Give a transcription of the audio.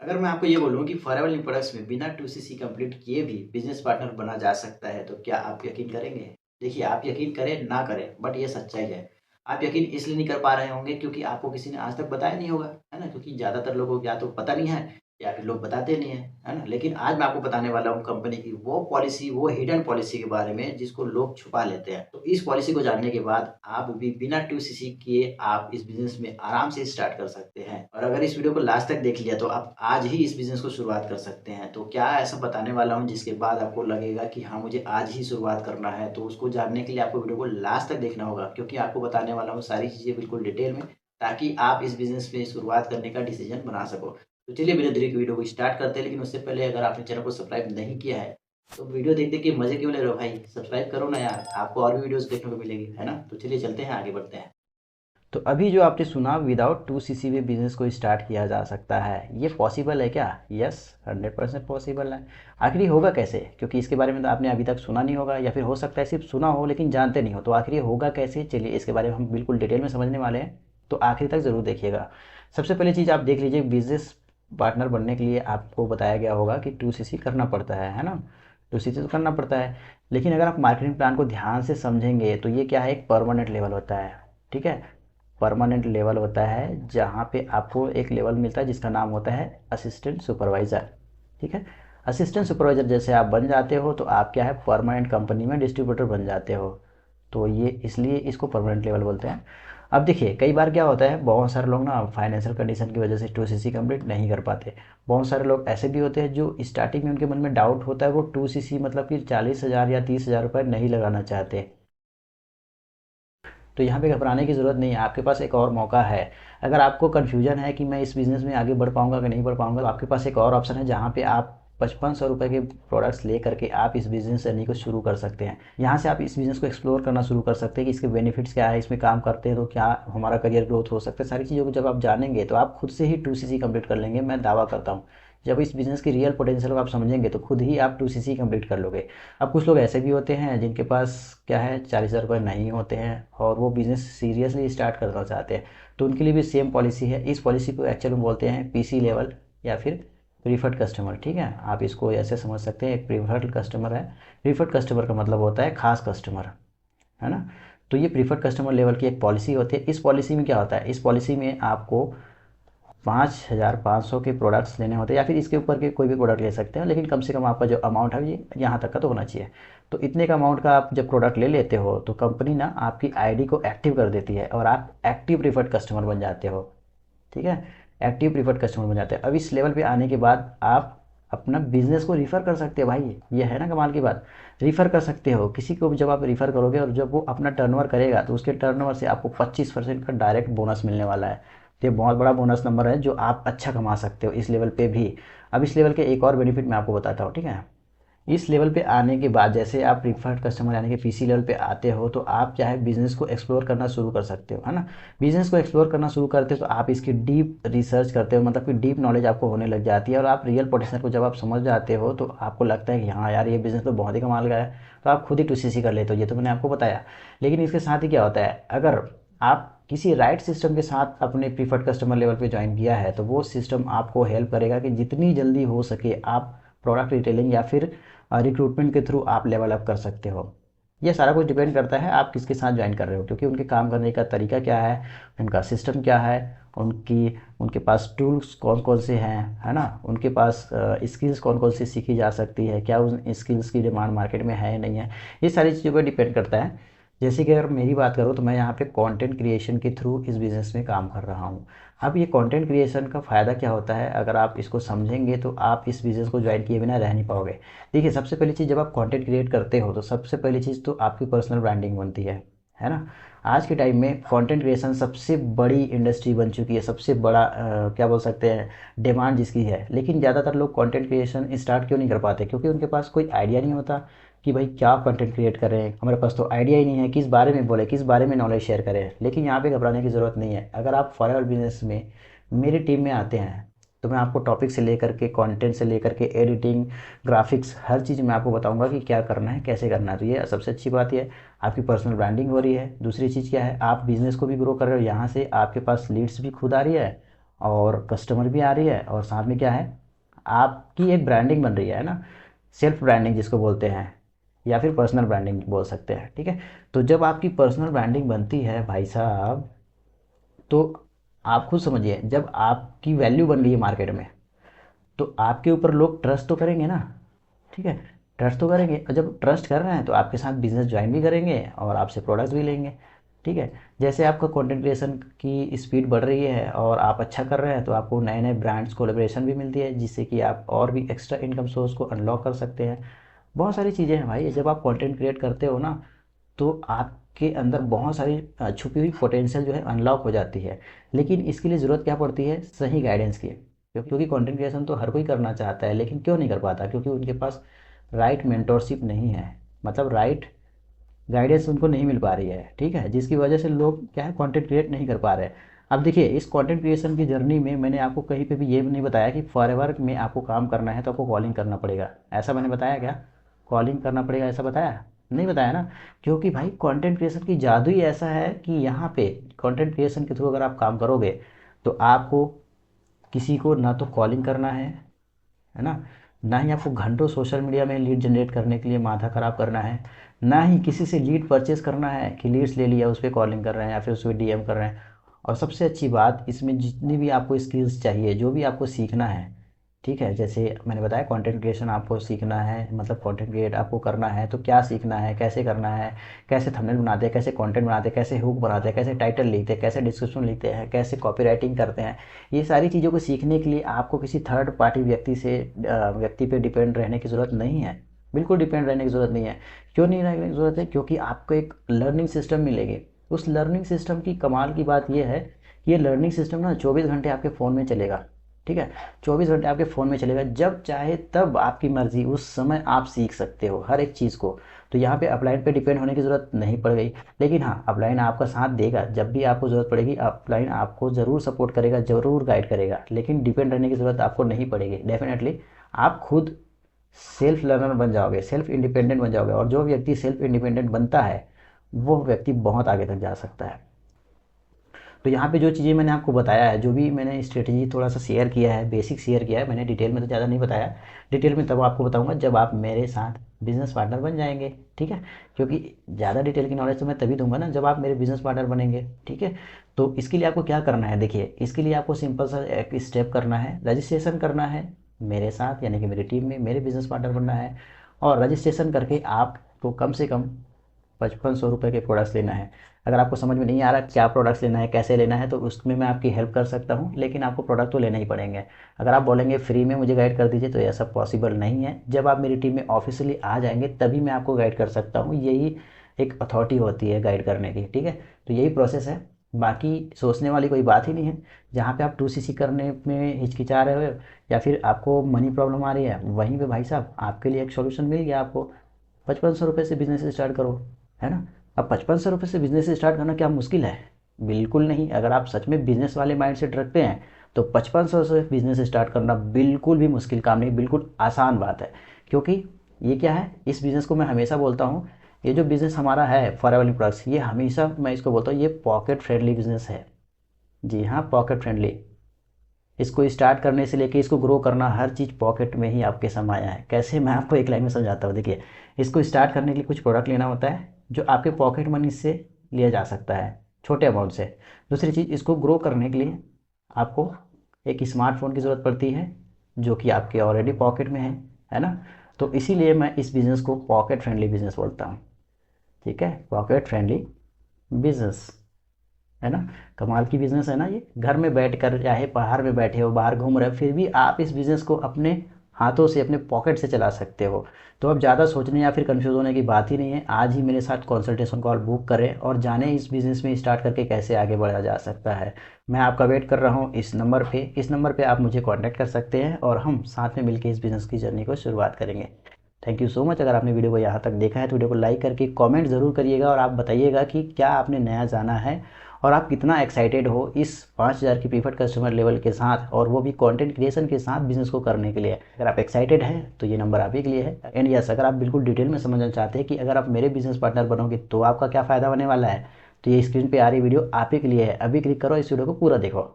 अगर मैं आपको ये बोलूँ कि फॉरएवर न्यू प्रोडक्ट्स में बिना 2सीसी कंप्लीट किए भी बिज़नेस पार्टनर बना जा सकता है, तो क्या आप यकीन करेंगे? देखिए, आप यकीन करें, ना करें, बट ये सच्चाई है। आप यकीन इसलिए नहीं कर पा रहे होंगे क्योंकि आपको किसी ने आज तक बताया नहीं होगा, है ना? क्योंकि ज़्यादातर लोगों को या तो पता नहीं है या फिर लोग बताते नहीं हैं, है ना? लेकिन आज मैं आपको बताने वाला हूँ कंपनी की वो पॉलिसी, वो हिडन पॉलिसी के बारे में जिसको लोग छुपा लेते हैं। तो इस पॉलिसी को जानने के बाद आप भी बिना 2सीसी किए आप इस बिज़नेस में आराम से स्टार्ट कर सकते हैं। और अगर इस वीडियो को लास्ट तक देख लिया तो आप आज ही इस बिज़नेस को शुरुआत कर सकते हैं। तो क्या ऐसा बताने वाला हूँ जिसके बाद आपको लगेगा कि हाँ, मुझे आज ही शुरुआत करना है, तो उसको जानने के लिए आपको वीडियो को लास्ट तक देखना होगा क्योंकि आपको बताने वाला हूँ सारी चीज़ें बिल्कुल डिटेल में, ताकि आप इस बिज़नेस में शुरुआत करने का डिसीज़न बना सको। तो चलिए बिना देरी के वीडियो को स्टार्ट करते हैं, लेकिन उससे पहले अगर आपने चैनल को सब्सक्राइब नहीं किया है, तो वीडियो देख-देख के मज़े क्यों ले रहे हो भाई? सब्सक्राइब करो ना यार, आपको और भी वीडियोज़ देखने को मिलेगी, है ना? तो चलिए चलते हैं, आगे बढ़ते हैं। तो अभी जो आपने सुना विदाउट 2सीसी में बिज़नेस को स्टार्ट किया जा सकता है, ये पॉसिबल है क्या? यस, 100% पॉसिबल है। आखिर ये होगा कैसे? क्योंकि इसके बारे में तो आपने अभी तक सुना नहीं होगा या फिर हो सकता है सिर्फ सुना हो लेकिन जानते नहीं हो। तो आखिर ये होगा कैसे? चलिए इसके बारे में हम बिल्कुल डिटेल में समझने वाले हैं, तो आखिर तक ज़रूर देखिएगा। सबसे पहली चीज़ आप देख लीजिए, बिज़नेस पार्टनर बनने के लिए आपको बताया गया होगा कि 2सीसी करना पड़ता है ना? 2सीसी तो करना पड़ता है, लेकिन अगर आप मार्केटिंग प्लान को ध्यान से समझेंगे तो ये क्या है, एक परमानेंट लेवल होता है, ठीक है? परमानेंट लेवल होता है जहाँ पे आपको एक लेवल मिलता है जिसका नाम होता है असिस्टेंट सुपरवाइज़र, ठीक है? असिस्टेंट सुपरवाइज़र जैसे आप बन जाते हो तो आप क्या है, परमानेंट कंपनी में डिस्ट्रीब्यूटर बन जाते हो। तो ये इसलिए इसको परमानेंट लेवल बोलते हैं। अब देखिए, कई बार क्या होता है, बहुत सारे लोग ना फाइनेंशियल कंडीशन की वजह से 2सीसी कंप्लीट नहीं कर पाते। बहुत सारे लोग ऐसे भी होते हैं जो स्टार्टिंग में उनके मन में डाउट होता है, वो 2सीसी मतलब कि 40,000 या 30,000 रुपये नहीं लगाना चाहते। तो यहाँ पे घबराने की ज़रूरत नहीं है, आपके पास एक और मौका है। अगर आपको कन्फ्यूजन है कि मैं इस बिज़नेस में आगे बढ़ पाऊँगा कि नहीं बढ़ पाऊँगा, तो आपके पास एक और ऑप्शन है जहाँ पे आप 5500 रुपये के प्रोडक्ट्स ले करके आप इस बिज़नेस जर्नी को शुरू कर सकते हैं। यहाँ से आप इस बिज़नेस को एक्सप्लोर करना शुरू कर सकते हैं कि इसके बेनिफिट्स क्या है, इसमें काम करते हैं तो क्या हमारा करियर ग्रोथ हो सकता है। सारी चीज़ों को जब आप जानेंगे तो आप खुद से ही 2सीसी कंप्लीट कर लेंगे, मैं दावा करता हूँ। जब इस बिज़नेस की रियल पोटेंशियल को आप समझेंगे तो खुद ही आप 2सीसी कंप्लीट कर लोगे। अब कुछ लोग ऐसे भी होते हैं जिनके पास क्या है, 40,000 रुपये नहीं होते हैं और वो बिज़नेस सीरियसली स्टार्ट करना चाहते हैं, तो उनके लिए भी सेम पॉलिसी है। इस पॉलिसी को एक्चुअल में बोलते हैं पीसी लेवल या फिर प्रीफर्ड कस्टमर, ठीक है? आप इसको ऐसे समझ सकते हैं, एक प्रीफर्ड कस्टमर है। प्रीफर्ड कस्टमर का मतलब होता है खास कस्टमर, है ना? तो ये प्रीफर्ड कस्टमर लेवल की एक पॉलिसी होती है। इस पॉलिसी में क्या होता है, इस पॉलिसी में आपको 5,500 के प्रोडक्ट्स लेने होते हैं या फिर इसके ऊपर के कोई भी प्रोडक्ट ले सकते हैं, लेकिन कम से कम आपका जो अमाउंट है ये यहाँ तक का तो होना चाहिए। तो इतने का अमाउंट का आप जब प्रोडक्ट ले लेते हो तो कंपनी ना आपकी आईडी को एक्टिव कर देती है और आप एक्टिव प्रीफर्ड कस्टमर बन जाते हो, ठीक है? एक्टिव प्रीफर्ड कस्टमर बन जाते हैं। अब इस लेवल पे आने के बाद आप अपना बिजनेस को रिफ़र कर सकते हो भाई, ये है ना कमाल की बात। रिफ़र कर सकते हो किसी को, जब आप रिफ़र करोगे और जब वो अपना टर्नओवर करेगा तो उसके टर्नओवर से आपको 25% का डायरेक्ट बोनस मिलने वाला है। तो ये बहुत बड़ा बोनस नंबर है जो आप अच्छा कमा सकते हो इस लेवल पे भी। अब इस लेवल के एक और बेनिफिट मैं आपको बताता हूँ, ठीक है? इस लेवल पे आने के बाद जैसे आप प्रीफर्ड कस्टमर यानी कि पीसी लेवल पे आते हो तो आप क्या है, बिज़नेस को एक्सप्लोर करना शुरू कर सकते हो, है ना? बिज़नेस को एक्सप्लोर करना शुरू करते हो तो आप इसकी डीप रिसर्च करते हो, मतलब कि डीप नॉलेज आपको होने लग जाती है और आप रियल पोटेंशियल को जब आप समझ जाते हो तो आपको लगता है कि हाँ यार, ये बिज़नेस तो बहुत ही कमाल का है, तो आप खुद ही 2सीसी कर लेते हो। ये तो मैंने आपको बताया। लेकिन इसके साथ ही क्या होता है, अगर आप किसी राइट सिस्टम के साथ अपने प्रीफर्ड कस्टमर लेवल पे ज्वाइन किया है तो वो सिस्टम आपको हेल्प करेगा कि जितनी जल्दी हो सके आप प्रोडक्ट रिटेलिंग या फिर रिक्रूटमेंट के थ्रू आप लेवल अप कर सकते हो। ये सारा कुछ डिपेंड करता है आप किसके साथ ज्वाइन कर रहे हो, क्योंकि उनके काम करने का तरीका क्या है, उनका सिस्टम क्या है, उनकी उनके पास टूल्स कौन कौन से हैं, है ना? उनके पास स्किल्स कौन कौन सी सीखी जा सकती है, क्या उन स्किल्स की डिमांड मार्केट में है या नहीं है, ये सारी चीज़ों पर डिपेंड करता है। जैसे कि अगर मेरी बात करूँ तो मैं यहाँ पे कंटेंट क्रिएशन के थ्रू इस बिज़नेस में काम कर रहा हूँ। अब ये कंटेंट क्रिएशन का फ़ायदा क्या होता है, अगर आप इसको समझेंगे तो आप इस बिज़नेस को ज्वाइन किए बिना रह नहीं पाओगे। देखिए, सबसे पहली चीज़, जब आप कंटेंट क्रिएट करते हो तो सबसे पहली चीज़ तो आपकी पर्सनल ब्रांडिंग बनती है ना? आज के टाइम में कंटेंट क्रिएशन सबसे बड़ी इंडस्ट्री बन चुकी है, सबसे बड़ा क्या बोल सकते हैं, डिमांड जिसकी है। लेकिन ज़्यादातर लोग कंटेंट क्रिएशन स्टार्ट क्यों नहीं कर पाते? क्योंकि उनके पास कोई आइडिया नहीं होता कि भाई क्या कंटेंट क्रिएट करें। हमारे पास तो आइडिया ही नहीं है किस बारे में बोले, किस बारे में नॉलेज शेयर करें। लेकिन यहाँ पे घबराने की ज़रूरत नहीं है। अगर आप फॉरएवर बिजनेस में मेरी टीम में आते हैं तो मैं आपको टॉपिक से लेकर के, कंटेंट से लेकर के, एडिटिंग, ग्राफिक्स, हर चीज़ मैं आपको बताऊंगा कि क्या करना है, कैसे करना है। तो ये सबसे अच्छी बात ये है, आपकी पर्सनल ब्रांडिंग हो रही है। दूसरी चीज़ क्या है, आप बिज़नेस को भी ग्रो कर रहे हो, यहाँ से आपके पास लीड्स भी खुद आ रही है और कस्टमर भी आ रही है, और साथ में क्या है, आपकी एक ब्रांडिंग बन रही है ना, सेल्फ ब्रांडिंग जिसको बोलते हैं, या फिर पर्सनल ब्रांडिंग बोल सकते हैं, ठीक है। तो जब आपकी पर्सनल ब्रांडिंग बनती है भाई साहब, तो आप खुद समझिए, जब आपकी वैल्यू बन गई है मार्केट में, तो आपके ऊपर लोग ट्रस्ट तो करेंगे ना, ठीक है। ट्रस्ट तो करेंगे, और जब ट्रस्ट कर रहे हैं तो आपके साथ बिजनेस ज्वाइन भी करेंगे और आपसे प्रोडक्ट्स भी लेंगे, ठीक है। जैसे आपका कंटेंट क्रिएशन की स्पीड बढ़ रही है और आप अच्छा कर रहे हैं, तो आपको नए नए ब्रांड्स कोलेब्रेशन भी मिलती है, जिससे कि आप और भी एक्स्ट्रा इनकम सोर्स को अनलॉक कर सकते हैं। बहुत सारी चीज़ें हैं भाई, जब आप कंटेंट क्रिएट करते हो ना, तो आपके अंदर बहुत सारी छुपी हुई पोटेंशियल जो है अनलॉक हो जाती है। लेकिन इसके लिए ज़रूरत क्या पड़ती है, सही गाइडेंस की। क्योंकि कंटेंट क्रिएशन तो हर कोई करना चाहता है, लेकिन क्यों नहीं कर पाता, क्योंकि उनके पास राइट मेंटोरशिप नहीं है, मतलब राइट गाइडेंस उनको नहीं मिल पा रही है, ठीक है, जिसकी वजह से लोग क्या है, कंटेंट क्रिएट नहीं कर पा रहे हैं। अब देखिए, इस कंटेंट क्रिएशन की जर्नी में मैंने आपको कहीं पे भी ये नहीं बताया कि फॉरएवर में आपको काम करना है तो आपको कॉलिंग करना पड़ेगा, ऐसा मैंने बताया क्या? कॉलिंग करना पड़ेगा ऐसा बताया? नहीं बताया ना। क्योंकि भाई कंटेंट क्रिएशन की जादू ही ऐसा है कि यहाँ पे कंटेंट क्रिएशन के थ्रू अगर आप काम करोगे, तो आपको किसी को ना तो कॉलिंग करना है ना, ना ही आपको घंटों सोशल मीडिया में लीड जनरेट करने के लिए माथा ख़राब करना है, ना ही किसी से लीड परचेज़ करना है कि लीड्स ले लिया उस पर कॉलिंग कर रहे हैं या फिर उस पर डीएम कर रहे हैं। और सबसे अच्छी बात, इसमें जितनी भी आपको स्किल्स चाहिए, जो भी आपको सीखना है, ठीक है, जैसे मैंने बताया कंटेंट क्रिएशन आपको सीखना है, मतलब कंटेंट क्रिएट आपको करना है तो क्या सीखना है, कैसे करना है, कैसे थंबनेल बनाते हैं, कैसे कंटेंट बनाते हैं, कैसे हुक बनाते हैं, कैसे टाइटल लिखते हैं, कैसे डिस्क्रिप्शन लिखते हैं, कैसे कॉपी राइटिंग करते हैं। ये सारी चीज़ों को सीखने के लिए आपको किसी थर्ड पार्टी व्यक्ति पे डिपेंड रहने की ज़रूरत नहीं है, बिल्कुल डिपेंड रहने की ज़रूरत नहीं है। क्यों नहीं रहने की ज़रूरत है? क्योंकि आपको एक लर्निंग सिस्टम मिलेगी। उस लर्निंग सिस्टम की कमाल की बात यह है कि ये लर्निंग सिस्टम ना 24 घंटे आपके फ़ोन में चलेगा, ठीक है। 24 घंटे आपके फ़ोन में चलेगा, जब चाहे तब आपकी मर्ज़ी, उस समय आप सीख सकते हो हर एक चीज़ को। तो यहाँ पे अपलाइन पे डिपेंड होने की ज़रूरत नहीं पड़ गई। लेकिन हाँ, अपलाइन आपका साथ देगा, जब भी आपको ज़रूरत पड़ेगी अपलाइन आपको ज़रूर सपोर्ट करेगा, ज़रूर गाइड करेगा, लेकिन डिपेंड रहने की ज़रूरत आपको नहीं पड़ेगी। डेफिनेटली आप खुद सेल्फ लर्नर बन जाओगे, सेल्फ इंडिपेंडेंट बन जाओगे, और जो व्यक्ति सेल्फ इंडिपेंडेंट बनता है वो व्यक्ति बहुत आगे तक जा सकता है। तो यहाँ पे जो चीज़ें मैंने आपको बताया है, जो भी मैंने स्ट्रेटजी थोड़ा सा शेयर किया है, बेसिक शेयर किया है मैंने, डिटेल में तो ज़्यादा नहीं बताया। डिटेल में तब आपको बताऊंगा जब आप मेरे साथ बिजनेस पार्टनर बन जाएंगे, ठीक है। क्योंकि ज़्यादा डिटेल की नॉलेज तो मैं तभी दूंगा ना जब आप मेरे बिजनेस पार्टनर बनेंगे, ठीक है। तो इसके लिए आपको क्या करना है, देखिए, इसके लिए आपको सिंपल सा एक स्टेप करना है, रजिस्ट्रेशन करना है मेरे साथ, यानी कि मेरी टीम में मेरे बिजनेस पार्टनर बनना है। और रजिस्ट्रेशन करके आपको कम से कम 5500 रुपये के प्रोडक्ट्स लेना है। अगर आपको समझ में नहीं आ रहा क्या प्रोडक्ट्स लेना है, कैसे लेना है, तो उसमें मैं आपकी हेल्प कर सकता हूँ, लेकिन आपको प्रोडक्ट तो लेना ही पड़ेंगे। अगर आप बोलेंगे फ्री में मुझे गाइड कर दीजिए, तो यह सब पॉसिबल नहीं है। जब आप मेरी टीम में ऑफिशियली आ जाएंगे तभी मैं आपको गाइड कर सकता हूँ, यही एक अथॉरिटी होती है गाइड करने की, ठीक है। तो यही प्रोसेस है, बाकी सोचने वाली कोई बात ही नहीं है। जहाँ पे आप 2CC करने में हिचकिचा रहे हो या फिर आपको मनी प्रॉब्लम आ रही है, वहीं पे भाई साहब आपके लिए एक सॉल्यूशन मिल गया आपको। 5500 रुपये से बिजनेस स्टार्ट करो, है ना। अब 5500 रुपये से बिजनेस स्टार्ट करना क्या मुश्किल है? बिल्कुल नहीं। अगर आप सच में बिजनेस वाले माइंड सेट रखते हैं तो 5500 से बिजनेस स्टार्ट करना बिल्कुल भी मुश्किल काम नहीं, बिल्कुल आसान बात है। क्योंकि ये क्या है, इस बिज़नेस को मैं हमेशा बोलता हूँ, ये जो बिज़नेस हमारा है फॉरएवर प्रोडक्ट्स, ये हमेशा मैं इसको बोलता हूँ ये पॉकेट फ्रेंडली बिज़नेस है। जी हाँ, पॉकेट फ्रेंडली। इसको स्टार्ट करने से लेके इसको ग्रो करना, हर चीज़ पॉकेट में ही आपके समाया है। कैसे, मैं आपको एक लाइन में समझाता हूँ। देखिए, इसको स्टार्ट करने के लिए कुछ प्रोडक्ट लेना होता है जो आपके पॉकेट मनी से लिया जा सकता है, छोटे अमाउंट से। दूसरी चीज़, इसको ग्रो करने के लिए आपको एक स्मार्टफोन की ज़रूरत पड़ती है, जो कि आपके ऑलरेडी पॉकेट में है ना। तो इसीलिए मैं इस बिज़नेस को पॉकेट फ्रेंडली बिज़नेस बोलता हूँ, ठीक है, पॉकेट फ्रेंडली बिज़नेस, है ना। कमाल की बिजनेस है ना ये। घर में बैठकर, चाहे बाहर में बैठे हो, बाहर घूम रहे हो, फिर भी आप इस बिज़नेस को अपने हाथों से, अपने पॉकेट से चला सकते हो। तो अब ज़्यादा सोचने या फिर कंफ्यूज होने की बात ही नहीं है। आज ही मेरे साथ कंसल्टेशन कॉल बुक करें और जाने इस बिज़नेस में स्टार्ट करके कैसे आगे बढ़ा जा सकता है। मैं आपका वेट कर रहा हूँ इस नंबर पे आप मुझे कॉन्टैक्ट कर सकते हैं और हम साथ में मिलकर इस बिज़नेस की जर्नी को शुरुआत करेंगे। Thank you so much. अगर आपने वीडियो को यहाँ तक देखा है तो वीडियो को लाइक करके कमेंट ज़रूर करिएगा और आप बताइएगा कि क्या आपने नया जाना है और आप कितना एक्साइटेड हो इस 5000 की प्रीफर्ड कस्टमर लेवल के साथ, और वो भी कंटेंट क्रिएशन के साथ बिजनेस को करने के लिए। अगर आप एक्साइटेड हैं तो ये नंबर आप ही के लिए है। एंड यस, अगर आप बिल्कुल डिटेल में समझना चाहते हैं कि अगर आप मेरे बिजनेस पार्टनर बनोगे तो आपका क्या फ़ायदा होने वाला है, तो ये स्क्रीन पर आ रही वीडियो आप ही के लिए है। अभी क्लिक करो, इस वीडियो को पूरा देखो।